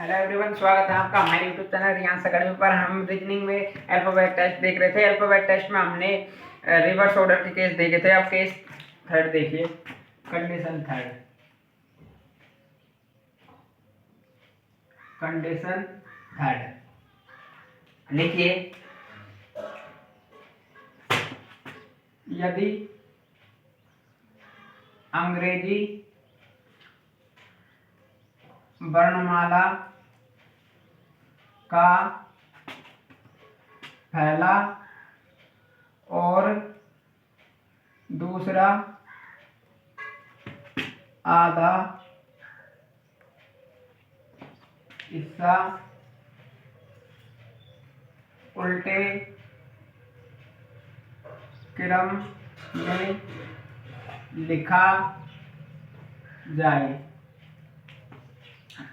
Hello everyone, स्वागत है आपका हमारे यूट्यूब चैनल रियांस अकेडमी पर। हम रीजनिंग में अल्फाबेट टेस्ट देख रहे थे। अल्फाबेट टेस्ट में हमने रिवर्स ऑर्डर के केस देखे थे। अब केस थर्ड देखिए, कंडीशन थर्ड। कंडीशन थर्ड लिखिए, यदि अंग्रेजी वर्णमाला का पहला और दूसरा आधा हिस्सा उल्टे क्रम में लिखा जाए।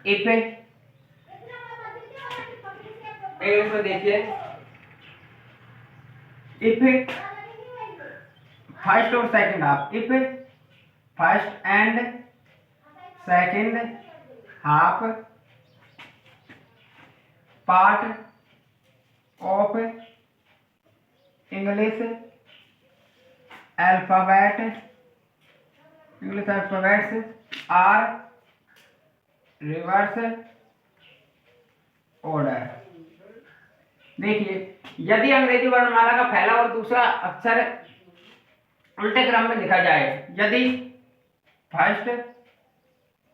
इफ इसमें देखिए, इफ फर्स्ट और second half, if first and second half part of English alphabets are reverse order. देखिए, यदि अंग्रेजी वर्णमाला का पहला और दूसरा अक्षर उल्टे क्रम में लिखा जाए, यदि फर्स्ट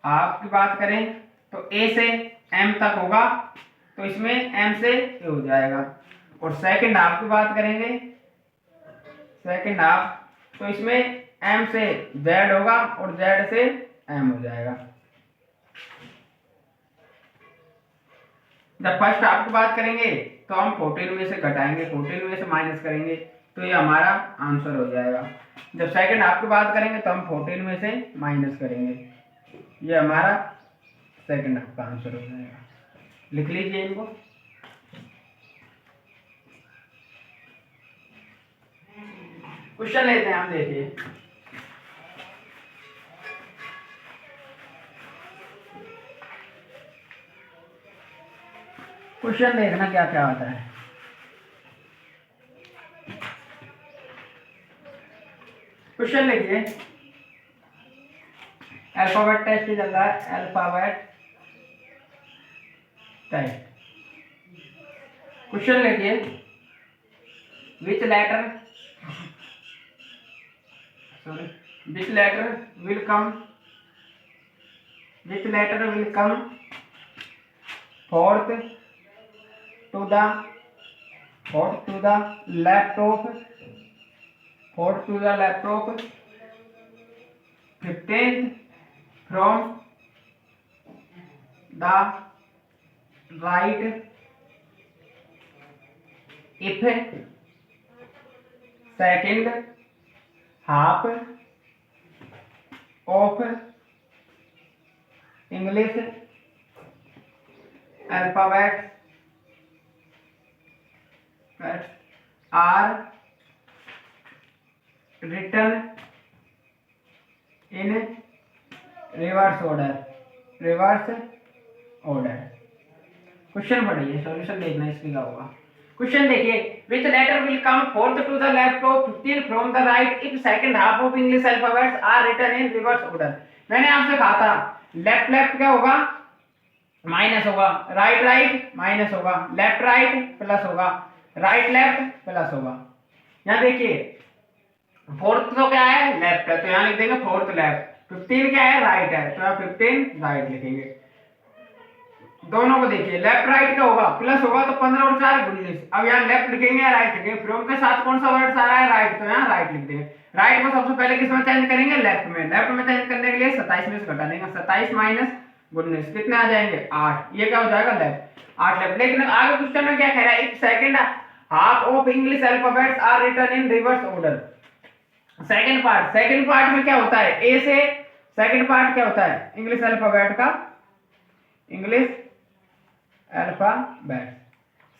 हाफ की बात करें तो ए से एम तक होगा तो इसमें एम से ए हो जाएगा, और सेकंड हाफ की बात करेंगे, सेकंड हाफ तो इसमें एम से जेड होगा और जेड से एम हो जाएगा। जब फर्स्ट हाफ की बात करेंगे तो हम 14 में से घटाएंगे, 14 में से माइनस करेंगे तो ये हमारा आंसर हो जाएगा। जब सेकंड हाफ की बात करेंगे तो हम 14 में से माइनस करेंगे, ये हमारा सेकंड हाफ का आंसर हो जाएगा। लिख लीजिए इनको। क्वेश्चन लेते हैं हम, देखिए क्वेश्चन देखना क्या क्या होता है। क्वेश्चन लिखिए, अल्फाबेट टेस्ट चल रहा है, अल्फाबेट टेस्ट। क्वेश्चन लिखिए, which letter will come fourth to the left of 15th from the right if second half of English alphabets are written in reverse order। Question पढ़िए, solution देखना इसमें क्या होगा। Question देखिए, which letter will come fourth to the left of 15 from the right if second half of English alphabets are written in reverse order। मैंने आपसे कहा था लेफ्ट लेफ्ट क्या होगा, माइनस होगा, राइट राइट माइनस होगा, लेफ्ट राइट प्लस होगा, right left plus होगा। यहाँ देखिए, फोर्थ तो क्या है, लेफ्ट है, तो यहाँ लिख देंगे फोर्थ लेफ्ट। 15 क्या है, राइट है, तो यहाँ 15 राइट लिखेंगे। दोनों को देखिए, लेफ्ट राइट का होगा, प्लस होगा तो 15 और 4 19। अब यहाँ लेफ्ट लिखेंगे या राइट लिखेंगे, फ्रॉम के साथ कौन सा वर्ड आ रहा है, राइट, तो यहाँ राइट लिख देंगे। राइट को सबसे पहले किस में चेंज करेंगे, लेफ्ट में। लेफ्ट में चेंज करने के लिए 27 में से घटा देंगे, 27 माइनस 19 कितने आ जाएंगे, 8। ये क्या हो जाएगा, लेफ्ट, 8 लेफ्ट। लेकिन आगे क्वेश्चन में क्या कह रहा है, if second half of English alphabets are written in reverse order. Second part में क्या होता है, ए से सेकंड पार्ट क्या होता है, इंग्लिश अल्फाबेट का, इंग्लिश अल्फाबेट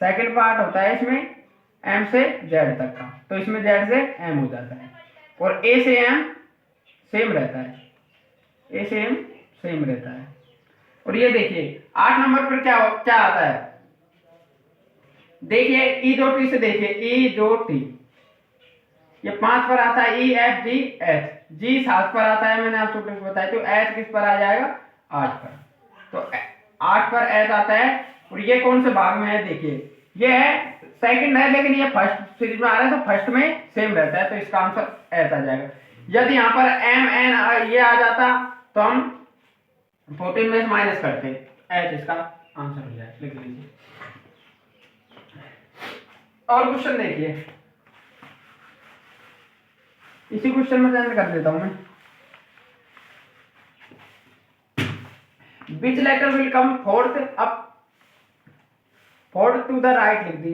सेकंड पार्ट होता है इसमें एम से जेड तक का, तो इसमें जेड से एम हो जाता है, और ए से एम सेम रहता है, ए से एम सेम रहता है। और और ये देखिए 8 नंबर पर क्या क्या आता है, देखिए ई दो टी से, देखिए ई दो टी, ये 5 पर आता है ई एफ जी एच, जी 7 पर आता है, मैंने आपको बताया, तो एच किस पर आ जाएगा 8 पर, तो 8 पर एच आता है। और ये कौन से भाग में है, देखिए ये है सेकंड है, लेकिन ये फर्स्ट सीरीज में आ रहा है, तो फर्स्ट में सेम रहता है, तो इसका आंसर एच आ जाएगा। यदि यहाँ पर एम एन ये आ जाता तो हम 14 में से माइनस करते, एच इसका आंसर हो जाए, लिख लीजिए। और क्वेश्चन देखिए, इसी क्वेश्चन में चेंज कर देता हूं मैं, which letter will come fourth up, fourth to the right लिख दी,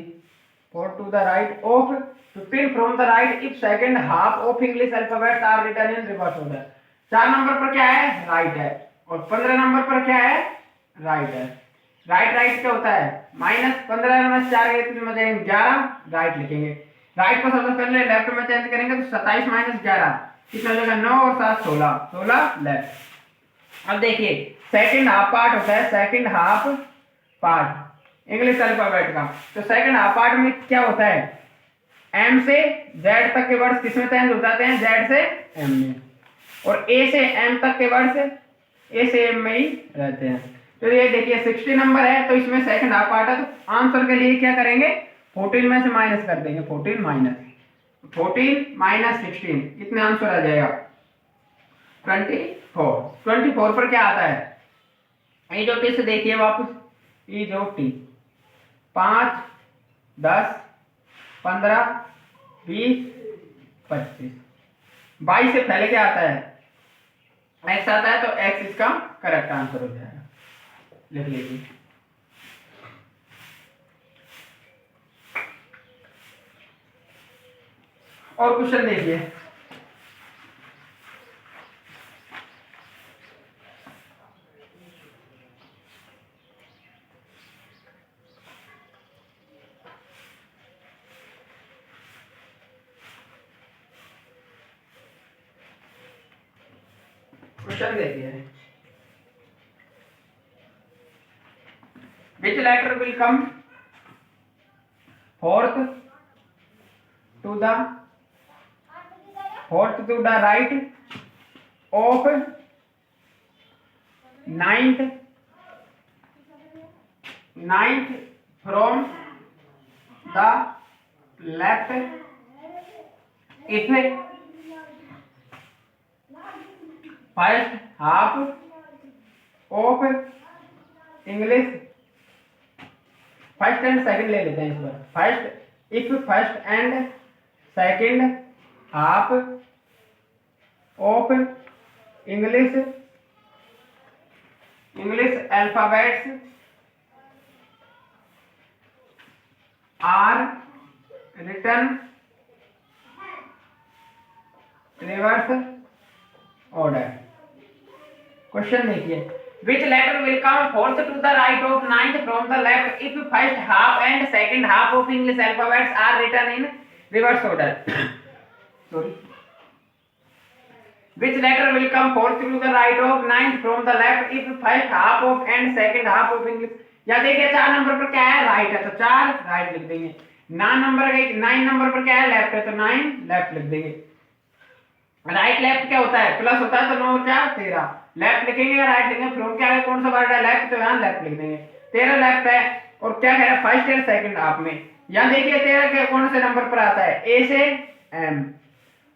fourth to the right of 15 from the right if second half of English alphabets are written in reverse order. 4 number पर क्या है, right है, और 15 number पर क्या है, राइट है। राइट राइट क्या होता है, -15 में 4 गए तो 11, राइट लिखेंगे। राइट पर सबसे पहले लेफ्ट में चेंज करेंगे, तो 27 - 11 कितना हो जाएगा, 9 और 7 16, 16 लेफ्ट। अब देखिए सेकंड हाफ पार्ट होता है, second half part English alphabet का, तो सेकंड हाफ पार्ट में क्या होता है, एम से जेड तक के वर्ड्स किसमें चेंज हो जाते हैं, जेड से एम में, और ए से एम तक के वर्ड्स ए से एम में ही रहते हैं। तो ये देखिए 60 नंबर है, तो इसमें सेकंड हाफ पार्ट है, तो आंसर के लिए क्या करेंगे, 14 में से माइनस कर देंगे, 14 माइनस 16 कितने आंसर आ जाएगा, 24। 24 पर क्या आता है, ई जो टी से देखिए वापस, ई जो टी 5 10 15 20 25, 22 से पहले क्या आता है, एक्स आता है, तो एक्स इसका करेक्ट आंसर हो जाएगा, लिख लीजिए। और क्वेश्चन देखिए, क्वेश्चन देखिए, which letter will come fourth to the right of ninth from the left if first half of English, first and second ले लेते हैं इस बार, first if first and second half of English alphabets are written reverse order. Question देखिए, which letter will come fourth to the right of ninth from the left if first half and second half of English alphabets are written in reverse order? Sorry. Which letter will come fourth to the right of ninth from the left if first half of and second half of English? या देखिए 4 number पर क्या है, right है, तो 4 right लिख देंगे। 9 number पर क्या है, लेफ्ट है, तो 9 लेफ्ट लिख देंगे। राइट लेफ्ट क्या होता है, प्लस होता है, तो 9 4 13 लेफ्ट लिखेंगे या राइट लिखेंगे, फ्रॉम क्या है, कौन सा वर्ड है, लेफ्ट, तो यहाँ लेफ्ट लिख देंगे। 13 लेफ्ट है, और क्या कह रहा है, फर्स्ट एंड सेकंड हाफ में। यहाँ देखिए 13 के कौन से नंबर पर आता है, ए से एम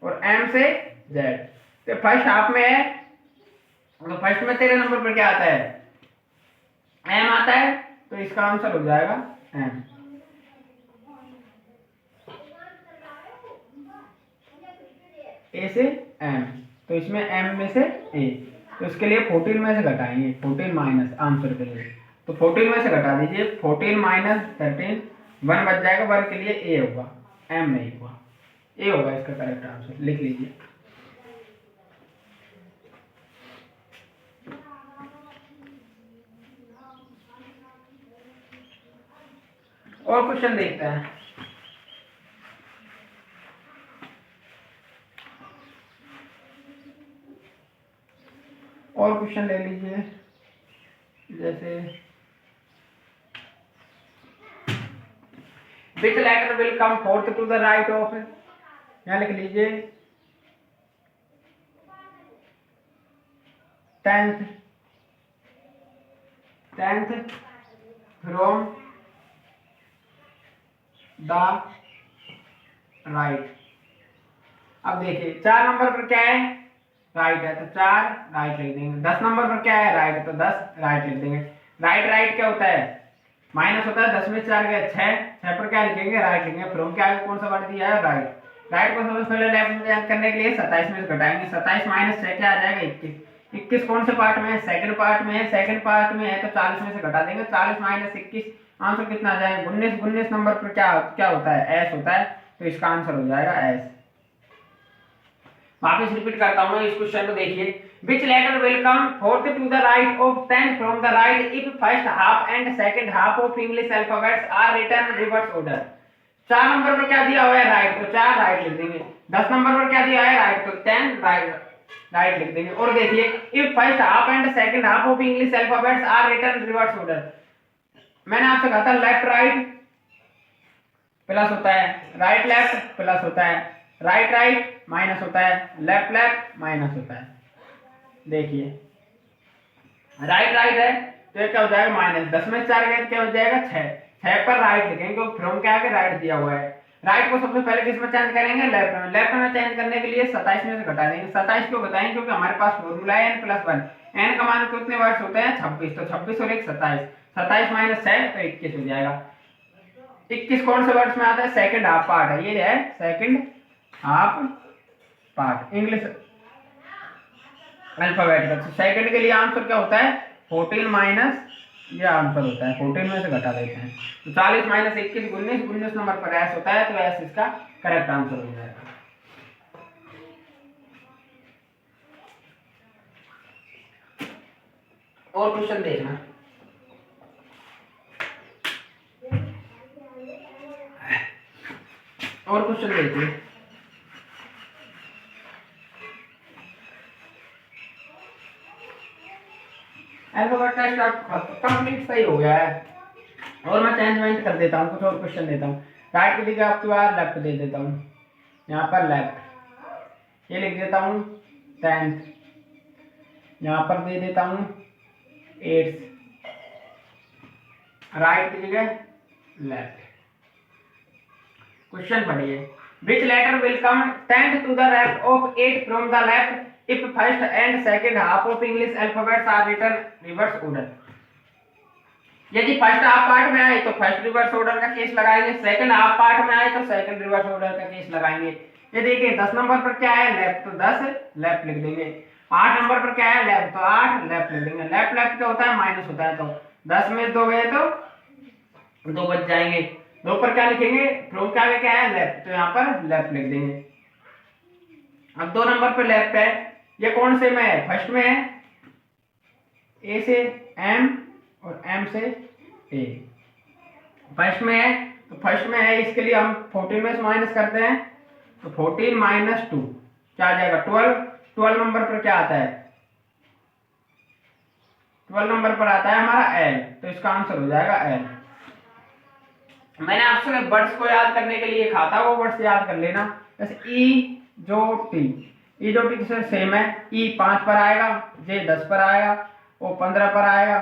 और एम से जेड, तो फर्स्ट हाफ में है, तो फर्स्ट में 13 नंबर पर क्या आता है, एम आता है, तो इसका आंसर हो जाएगा एम। ए से एम, तो इसमें एम में से ए, तो इसके लिए 14 में से घटाएंगे, 14 माइनस आंसर के लिए, तो 14 में से घटा दीजिए, 14 माइनस 13 1 बच जाएगा, 1 के लिए ए होगा, एम नहीं हुआ, ए होगा इसका करेक्ट आंसर, लिख लीजिए। और क्वेश्चन देखते हैं, और क्वेश्चन ले लीजिए, जैसे which letter will come fourth to the right of, यहाँ लिख लीजिए 10th फ्रॉम द राइट। अब देखिए 4 नंबर पर क्या है, राइट है, तो 4 राइट लिख देंगे। 10 नंबर पर क्या है, राइट है, तो 10 राइट लिख देंगे। राइट राइट क्या होता है, माइनस होता है, 10 में 4 गया 6, 6 पर क्या लिखेंगे, राइट लिखेंगे। फ्रॉम के आगे कौन सा वर्ड दिया है, राइट। राइट को सबसे पहले लेफ्ट में याद करने के लिए 27 में से घटाएंगे, 27 माइनस 6 क्या आ जाएगा, 21। 21 कौन से पार्ट में है, सेकंड पार्ट में है, सेकंड पार्ट में है तो 40 में से घटा देंगे, 40 माइनस 21 आंसर कितना आ जाएगा, 19। 19 नंबर पर क्या क्या होता है, एस होता है, तो इसका आंसर हो जाएगा एस। वापस रिपीट करता हूं इस क्वेश्चन को, देखिए which letter will come fourth to the right of 10th from the right if first half and second half of English alphabets are written reverse order. 4 number पर क्या दिया हुआ है, राइट, तो 4 राइट लिख देंगे। 10 नंबर पर क्या दिया है, राइट, तो 10 राइट लिख देंगे। और देखिए if first half and second half of English alphabets are written reverse order, मैंने आपसे कहा था लेफ्ट राइट प्लस होता है, राइट लेफ्ट प्लस होता है, राइट राइट माइनस होता है, लेफ्ट लेफ्ट माइनस होता है। देखिए राइट राइट है तो ये क्या हो जाएगा, माइनस। 10 में 4 गए क्या हो जाएगा, 6। 6 पर राइट लिखेंगे, फ्रॉम के आगे राइट दिया हुआ है। राइट को सबसे पहले किस में चेंज करेंगे, लेफ्ट में। लेफ्ट में चेंज करने के लिए 27 में से घटा देंगे। 27 क्यों घटाएंगे, क्योंकि हमारे पास फॉर्मूला है n+1। n का मान कितने वर्ड्स होते हैं, 26, तो 26 और 1 27, 27 माइनस 6 तो 21 हो जाएगा। 21 कौन से वर्ड्स में आता है, सेकंड हाफ पार्ट है, ये है second half part English alphabet का। सेकंड के लिए आंसर क्या होता है, 14 माइनस, ये आंसर होता है, 14 में से घटा देते हैं तो 40 माइनस 21 19। 19 नंबर पर एस होता है, तो एस इसका करेक्ट आंसर हो जाएगा। और क्वेश्चन देखना, और क्वेश्चन देखिए। अल्फाबेट टेस्ट कंप्लीट सही हो गया है, और मैं चेंजमेंट कर देता हूँ, कुछ और क्वेश्चन देता हूँ। राइट की जगह आपकी बार लेफ्ट दे देता हूँ, यहाँ पर लेफ्ट, ये लिख देता हूँ 10th, यहाँ पर दे देता हूँ 8th, राइट की जगह लेफ्ट। क्वेश्चन पढ़िए, which letter will come 10th to the left of 8 from the left if first and second half of English alphabets are written reverse order. यदि फर्स्ट हाफ पार्ट में आए तो first reverse order का case लगाएंगे, second half part में आए तो second reverse order का केस लगाएंगे। ये देखिए 10 नंबर पर क्या है, लेफ्ट, तो 10 लेफ्ट लिख देंगे। 8 नंबर पर क्या है, लेफ्ट, तो 8 लेफ्ट लिख देंगे। लेफ्ट लेफ्ट क्या होता है, माइनस होता है, तो 10 में 2 गए तो 2 बच जाएंगे। 2 पर क्या लिखेंगे, फ्रॉम के आगे क्या है, लेफ्ट, तो यहाँ पर लेफ्ट लिख देंगे। अब 2 नंबर पर लेफ्ट है, ये कौन से में है, फर्स्ट में है, ए से एम और एम से ए, फर्स्ट में है, तो फर्स्ट में है, इसके लिए हम 14 में से माइनस करते हैं, तो 14 माइनस 2 क्या आ जाएगा, 12। 12 नंबर पर क्या आता है, 12 नंबर पर आता है हमारा एल, तो इसका आंसर हो जाएगा एल। मैंने आपसे वर्ड्स को याद करने के लिए कहा था, वो वर्ड्स याद कर लेना। जैसे ई जो टी से सेम है, ई 5 पर आएगा, जे 10 पर आएगा, ओ 15 पर आएगा,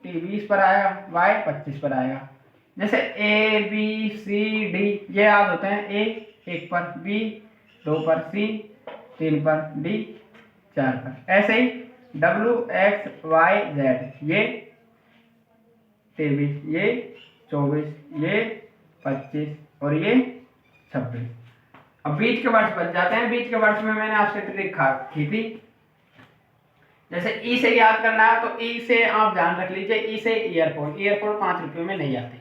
टी 20 पर आएगा, वाई 25 पर आएगा। जैसे ए बी सी डी ये याद होते हैं, ए 1 पर, बी 2 पर, सी 3 पर, डी 4 पर। ऐसे ही डब्ल्यू एक्स वाई जेड ये 23, ये 24, ये 25 और ये 26। अब बीच के वर्ड्स बच जाते हैं। बीच के वर्ड्स में मैंने आपसे ट्रिक की थी, जैसे ई से याद करना है तो ई से आप ध्यान रख लीजिए, ई से ईयरफोन, ईयरफोन 5 रुपये में नहीं आती।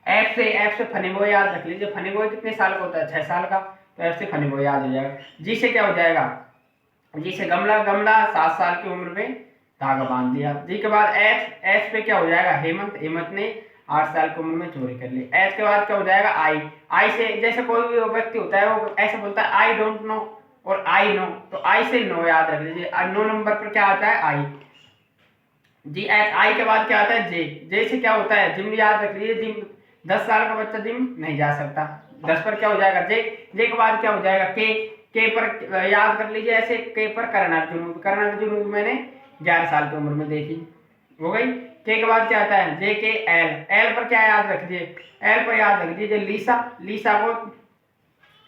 एफ से फनी बॉय याद रख लीजिए, फनी बॉय कितने साल का होता है, 6 साल का, तो एफ से फनी बॉय याद हो जाएगा। जी से क्या हो जाएगा, जी से गमला, गमला 7 साल की उम्र में धागा बांध दिया। जी के बाद एच, एच पे क्या हो जाएगा, हेमंत, हेमंत ने 8 साल की उम्र में चोरी कर ली। एच के बाद क्या हो जाएगा, आई, आई से जैसे कोई भी व्यक्ति होता है वो ऐसे बोलता है आई डोंट नो और आई नो, तो आई से नो याद रख लीजिए। 9 नंबर पर क्या आता है, आई। GHI के बाद क्या आता है जे। जे से क्या होता है, जिम याद रख लीजिए, जिम 10 साल का बच्चा जिम नहीं जा सकता। 10 पर क्या हो जाएगा जे। जे के बाद क्या हो जाएगा के। के पर याद कर लीजिए ऐसे, के पर कर्ण अर्जुन मूवी। कर्ण अर्जुन मूवी मैंने 11 साल की उम्र में देखी, हो गई। के बाद क्या आता है जे के एल। एल पर क्या याद रख दीजिए, एल पर याद रख दीजिए लीसा। लीसा को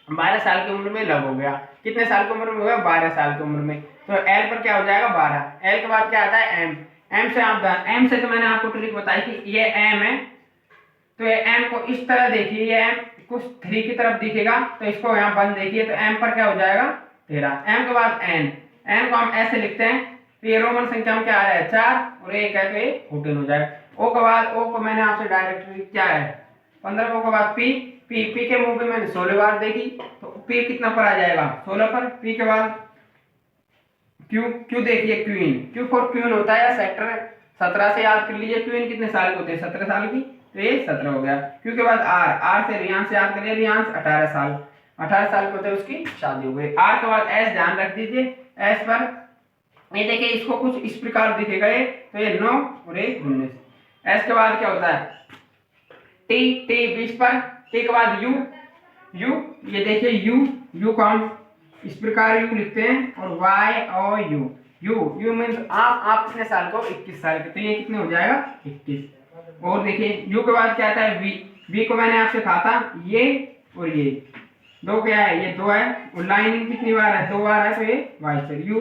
12 साल की उम्र में लव हो गया। कितने साल की उम्र में हुआ, 12 साल की उम्र में। तो एल पर क्या हो जाएगा 12। एल के बाद क्या आता है एम। एम से आप एम से तो मैंने आपको ट्रिक बताई कि ये एम है, तो ये एम को इस तरह देखिए, ये एम कुछ 3 की तरफ दिखेगा, तो इसको यहाँ 1 देखिए, तो एम पर क्या हो जाएगा 13। एम के बाद एन। एन को हम ऐसे लिखते हैं, तो ये रोमन संख्या में क्या आ रहा है 4 और 1 है, तो ये 14 हो जाएगा। ओ के बाद, ओ को मैंने आपसे डायरेक्टली क्या है 15। ओ के बाद पी। पी के मूवी मैंने 16 बार देखी, तो पी कितना पर आ जाएगा 16 पर। पी के बाद क्यू। क्यू देखिए क्वीन। क्यू फॉर क्वीन होता है सेक्टर 17 से याद कर लीजिए, क्वीन कितने साल के होते हैं 17 साल की, तो ये 17 हो गया। क्यू के बाद आर। आर से रियांश याद करिए, रियांश 18 साल, 18 साल के होते हैं, उसकी शादी हो गई। आर के बाद एस ध्यान रख दीजिए, एस पर ये देखिए इसको कुछ इस प्रकार दिखेगा ये, तो ये 9 और ये 19। एस के बाद क्या होता है टी। टी 20 पर। टी के बाद यू। यू ये देखिए यू। यू को हम इस प्रकार यू लिखते हैं, और वाई और यू। यू यू मीन्स आप कितने साल को 21 साल के, तो ये कितने हो जाएगा 21। और देखिए यू के बाद क्या आता है वी। वी को मैंने आपसे कहा था ये और ये दो क्या है, ये 2 है, और लाइनिंग कितनी बार है 2 बार है, तो ये वाई पर यू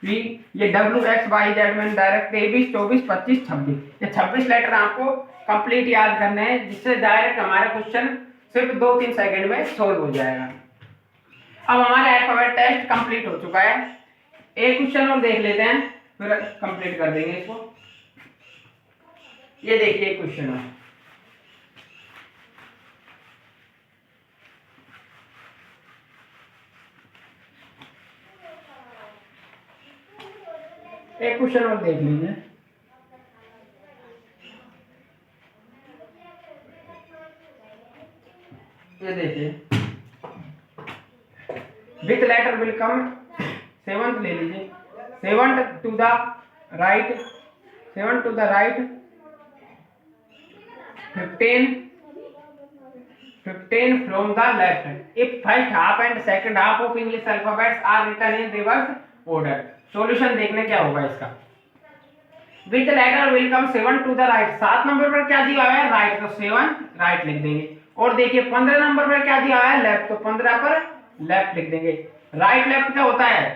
वी। ये डब्ल्यू एक्स वाई जेड में डायरेक्ट 23 24 25 26, ये 26 लेटर आपको कंप्लीट याद करने हैं, जिससे डायरेक्ट हमारा क्वेश्चन सिर्फ 2-3 सेकंड में सोल्व हो जाएगा। अब हमारा अल्फाबेट टेस्ट कंप्लीट हो चुका है। एक क्वेश्चन और देख लेते हैं, फिर कंप्लीट कर देंगे इसको। ये देखिए क्वेश्चन है, एक क्वेश्चन और देख लीजिए। ये देखिए with letter will come, seventh ले लीजिए, seventh to the right, seven to the right, 15 from the left. If first half and second half of English alphabets are written in reverse order. Solution देखने क्या होगा इसका। Which letter will come 7 to the right? 7 number पर क्या दिया हुआ है right, तो 7 राइट लिख देंगे। और देखिए 15 नंबर पर क्या दिया हुआ है लेफ्ट, तो 15 पर लेफ्ट लिख देंगे। राइट लेफ्ट क्या होता है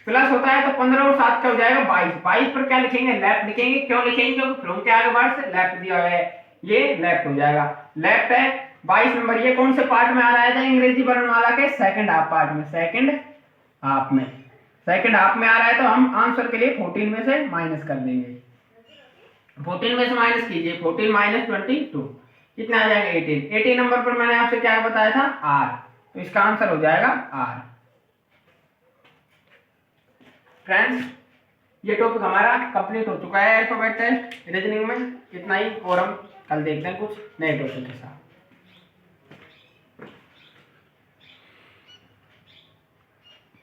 प्लस होता है, तो 15 और 7 क्या हो जाएगा 22। 22 पर क्या लिखेंगे लेफ्ट लिखेंगे। क्यों लिखेंगे, क्योंकि फ्रॉम के आगे वर्ड लेफ्ट दिया हुआ है, ये लेफ्ट हो जाएगा। लेफ्ट है 22 नंबर। ये कौन से पार्ट में आ रहा है अंग्रेजी वर्णमाला के सेकंड हाफ पार्ट में, सेकंड हाफ में, सेकंड हाफ में आ रहा है, तो हम आंसर के लिए 14 में से माइनस कर देंगे। 14 में से माइनस कीजिए, 14 माइनस 22 कितना आ जाएगा 18। 18 नंबर पर मैंने आपसे क्या बताया था आर, तो इसका आंसर हो जाएगा आर। फ्रेंड्स ये टॉपिक हमारा कंप्लीट हो चुका है अल्फाबेट टेस्ट रीजनिंग में, इतना ही, और हम कल देखते हैं कुछ नए टॉपिक के साथ।